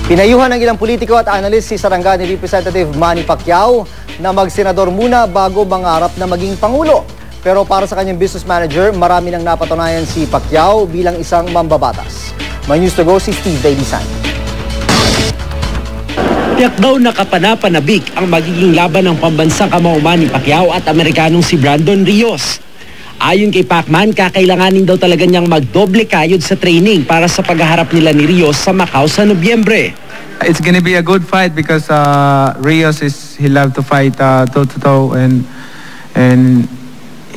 Pinayuhan ng ilang politiko at analyst si Sarangani Representative Manny Pacquiao na magsenador muna bago mangarap na maging Pangulo. Pero para sa kanyang business manager, marami nang napatunayan si Pacquiao bilang isang mambabatas. May news to go si Steve Dailisan. Tiyak daw nakapanapanabik ang magiging laban ng pambansang kamao Manny Pacquiao at Amerikanong si Brandon Rios. Ayon kay Pacman, kakailanganin daw talaga niyang magdoble kayod sa training para sa paghaharap nila ni Rios sa Macau sa Nobyembre. It's gonna be a good fight because Rios he'll have to fight toe-to-toe and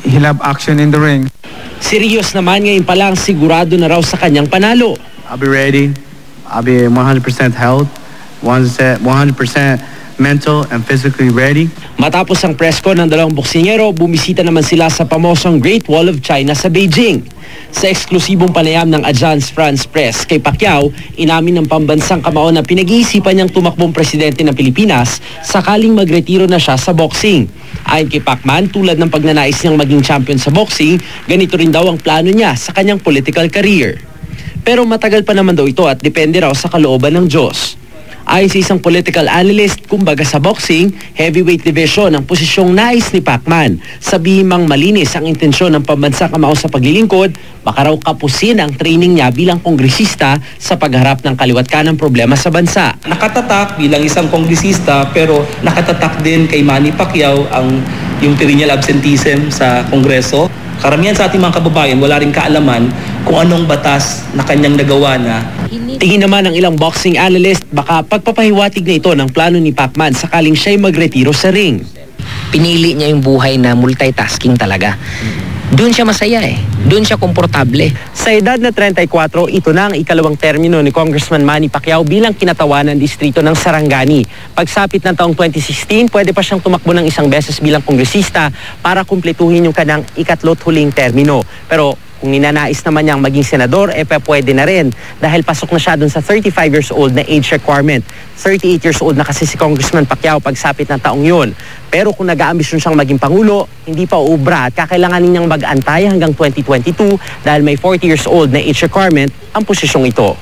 he'll have action in the ring. Si Rios naman ngayon pa lang sigurado na raw sa kanyang panalo. I'll be ready. I'll be 100% health, 100% mental and physically ready. Matapos ang press con ng dalawang boksingero, bumisita naman sila sa pamosong Great Wall of China sa Beijing. Sa eksklusibong panayam ng Agence France Presse kay Pacquiao, inamin ng pambansang kamao na pinag-iisipan niyang tumakbong presidente ng Pilipinas sakaling magretiro na siya sa boxing. Ayon kay Pacman, tulad ng pagnanais niyang maging champion sa boxing, ganito rin daw ang plano niya sa kanyang political career. Pero matagal pa naman daw ito at depende raw sa kalooban ng Diyos. Ayon sa isang political analyst, kumbaga sa boxing, heavyweight division ang posisyong nais ni Pacman. Sabihin mang malinis ang intensyon ng pambansang kamao sa paglilingkod, baka raw kapusin ang training niya bilang kongresista sa pagharap ng kaliwat kanang problema sa bansa. Nakatatak bilang isang kongresista pero nakatatak din kay Manny Pacquiao yung perennial absenteeism sa Kongreso. Karamihan sa ating mga kababayan wala rin kaalaman kung anong batas na kanyang nagawa na. Tingin naman ng ilang boxing analyst, baka pagpapahiwatig na ito ng plano ni Pacman sakaling siya'y magretiro sa ring. Pinili niya yung buhay na multitasking talaga. Doon siya masaya Doon siya komportable. Sa edad na 34, ito na ang ikalawang termino ni Congressman Manny Pacquiao bilang kinatawanan distrito ng Sarangani. Pagsapit ng taong 2016, pwede pa siyang tumakbo ng isang beses bilang kongresista para kumpletuhin yung kanang ikatlo't huling termino. Pero kung ninanais naman niyang maging senador, pwede na rin dahil pasok na siya dun sa 35 years old na age requirement. 38 years old na kasi si Congressman Pacquiao pagsapit ng taong yun. Pero kung nag-aambisyon siyang maging Pangulo, hindi pa uubra at kakailanganin niyang mag-antay hanggang 2022 dahil may 40 years old na age requirement ang posisyong ito.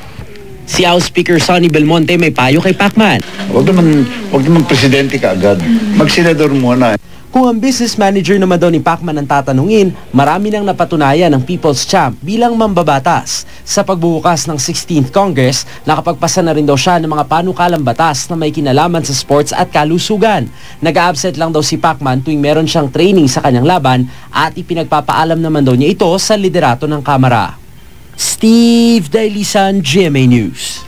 Si House Speaker Sonny Belmonte may payo kay Pacman. Huwag naman presidente ka agad. Mag-senador muna. Kung ang business manager naman daw ni Pacman ang tatanungin, marami nang napatunayan ng People's Champ bilang mambabatas. Sa pagbubukas ng 16th Congress, nakapagpasa na rin daw siya ng mga panukalang batas na may kinalaman sa sports at kalusugan. Nag-a-absent lang daw si Pacman tuwing meron siyang training sa kanyang laban at ipinagpapaalam naman daw niya ito sa liderato ng Kamara. Steve Dailisan, GMA News.